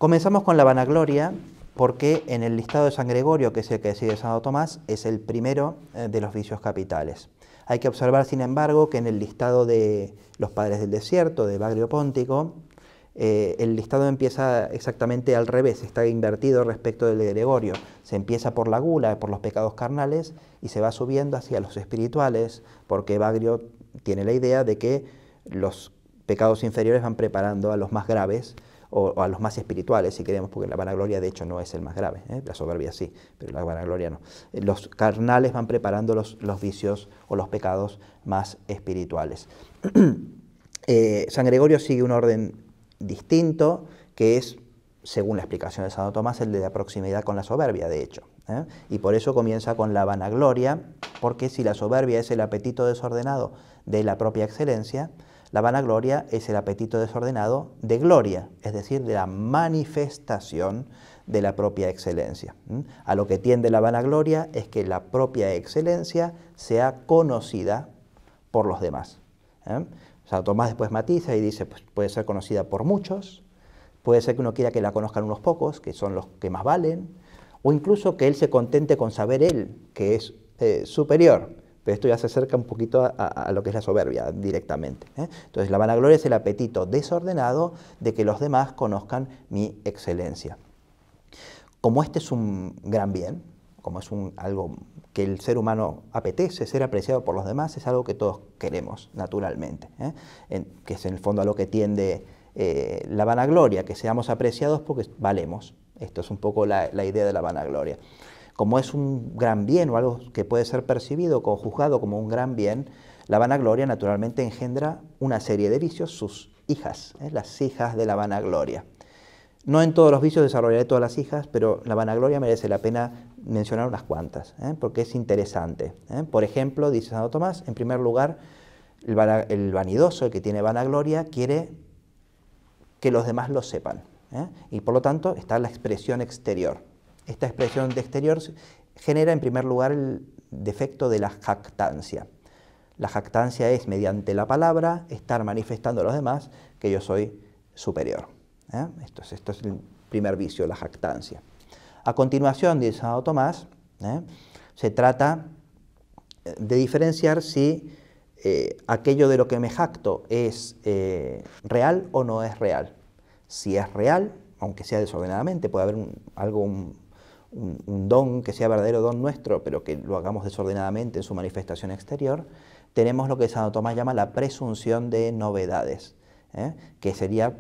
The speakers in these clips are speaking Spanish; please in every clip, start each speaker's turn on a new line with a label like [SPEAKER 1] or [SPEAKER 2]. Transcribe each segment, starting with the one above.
[SPEAKER 1] Comenzamos con la vanagloria porque en el listado de San Gregorio, que es el que sigue Santo Tomás, es el primero de los vicios capitales. Hay que observar, sin embargo, que en el listado de los padres del desierto, de Bagrio Póntico, el listado empieza exactamente al revés, está invertido respecto del de Gregorio. Se empieza por la gula, por los pecados carnales, y se va subiendo hacia los espirituales, porque Bagrio tiene la idea de que los pecados inferiores van preparando a los más graves, o a los más espirituales, si queremos, porque la vanagloria de hecho no es el más grave, la soberbia sí, pero la vanagloria no. Los carnales van preparando los vicios o los pecados más espirituales. San Gregorio sigue un orden distinto, que es, según la explicación de Santo Tomás, el de la proximidad con la soberbia, de hecho. Y por eso comienza con la vanagloria, porque si la soberbia es el apetito desordenado de la propia excelencia, la vanagloria es el apetito desordenado de gloria, es decir, de la manifestación de la propia excelencia. A lo que tiende la vanagloria es que la propia excelencia sea conocida por los demás. Santo Tomás después matiza y dice, pues puede ser conocida por muchos, puede ser que uno quiera que la conozcan unos pocos, que son los que más valen, o incluso que él se contente con saber él, que es superior. Pero esto ya se acerca un poquito a lo que es la soberbia directamente. Entonces la vanagloria es el apetito desordenado de que los demás conozcan mi excelencia. Como este es un gran bien, como es algo que el ser humano apetece, ser apreciado por los demás, es algo que todos queremos naturalmente, que es en el fondo a lo que tiende la vanagloria, que seamos apreciados porque valemos. Esto es un poco la idea de la vanagloria. Como es un gran bien o algo que puede ser percibido o juzgado como un gran bien, la vanagloria naturalmente engendra una serie de vicios, sus hijas, las hijas de la vanagloria. No en todos los vicios desarrollaré todas las hijas, pero la vanagloria merece la pena mencionar unas cuantas, porque es interesante. Por ejemplo, dice Santo Tomás, en primer lugar, el vanidoso, el que tiene vanagloria, quiere que los demás lo sepan, y por lo tanto está la expresión exterior. Esta expresión de exterior genera en primer lugar el defecto de la jactancia. La jactancia es, mediante la palabra, estar manifestando a los demás que yo soy superior. Esto es el primer vicio, la jactancia. A continuación, dice Santo Tomás, se trata de diferenciar si aquello de lo que me jacto es real o no es real. Si es real, aunque sea desordenadamente, puede haber un don que sea verdadero don nuestro, pero que lo hagamos desordenadamente en su manifestación exterior, tenemos lo que Santo Tomás llama la presunción de novedades, que sería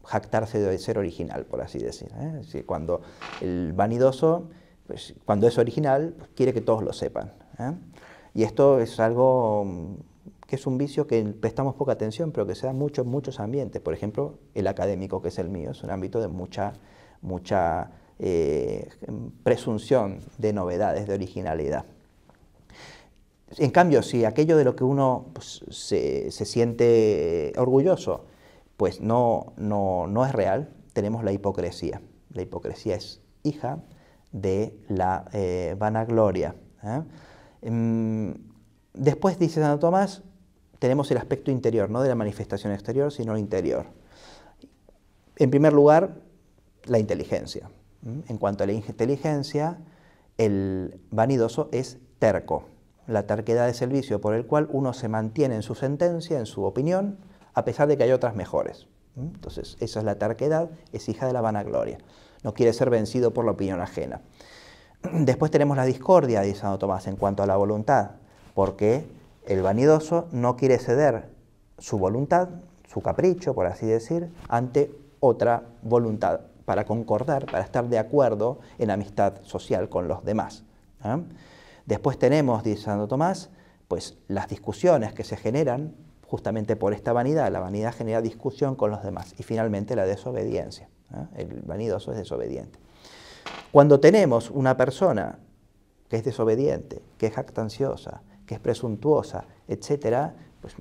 [SPEAKER 1] jactarse de ser original, por así decir. Es decir, cuando el vanidoso, pues, cuando es original, pues, quiere que todos lo sepan. Y esto es algo que es un vicio que prestamos poca atención, pero que se da mucho en muchos ambientes. Por ejemplo, el académico, que es el mío, es un ámbito de mucha presunción de novedades, de originalidad. En cambio, si aquello de lo que uno pues, se siente orgulloso, pues no es real, tenemos la hipocresía. La hipocresía es hija de la vanagloria. Después, dice Santo Tomás, tenemos el aspecto interior, no de la manifestación exterior, sino el interior. En primer lugar, la inteligencia. En cuanto a la inteligencia, el vanidoso es terco. La terquedad es el vicio por el cual uno se mantiene en su sentencia, en su opinión, a pesar de que hay otras mejores. Entonces, esa es la terquedad, es hija de la vanagloria. No quiere ser vencido por la opinión ajena. Después tenemos la discordia, dice Santo Tomás, en cuanto a la voluntad, porque el vanidoso no quiere ceder su voluntad, su capricho, por así decir, ante otra voluntad, para concordar, para estar de acuerdo en amistad social con los demás. Después tenemos, dice Santo Tomás, pues las discusiones que se generan justamente por esta vanidad. La vanidad genera discusión con los demás. Y finalmente la desobediencia. El vanidoso es desobediente. Cuando tenemos una persona que es desobediente, que es jactanciosa, que es presuntuosa, etc., pues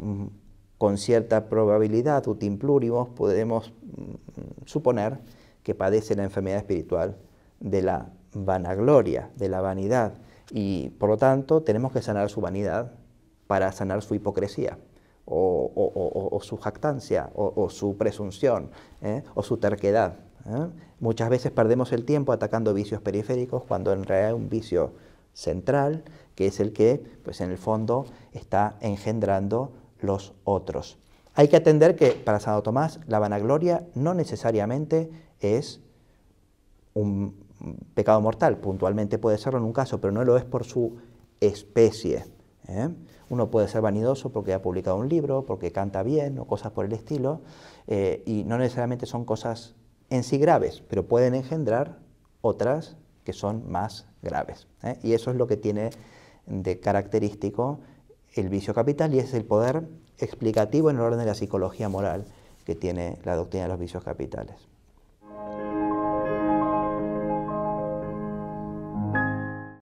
[SPEAKER 1] con cierta probabilidad, utim pluribus, podemos suponer que padece la enfermedad espiritual de la vanagloria, de la vanidad, y por lo tanto tenemos que sanar su vanidad para sanar su hipocresía, o su jactancia, o su presunción, o su terquedad. Muchas veces perdemos el tiempo atacando vicios periféricos cuando en realidad hay un vicio central, que es el que, pues en el fondo, está engendrando los otros. Hay que atender que para Santo Tomás la vanagloria no necesariamente es un pecado mortal, puntualmente puede serlo en un caso, pero no lo es por su especie. Uno puede ser vanidoso porque ha publicado un libro, porque canta bien o cosas por el estilo, y no necesariamente son cosas en sí graves, pero pueden engendrar otras que son más graves. Y eso es lo que tiene de característico el vicio capital, y es el poder explicativo en el orden de la psicología moral que tiene la doctrina de los vicios capitales.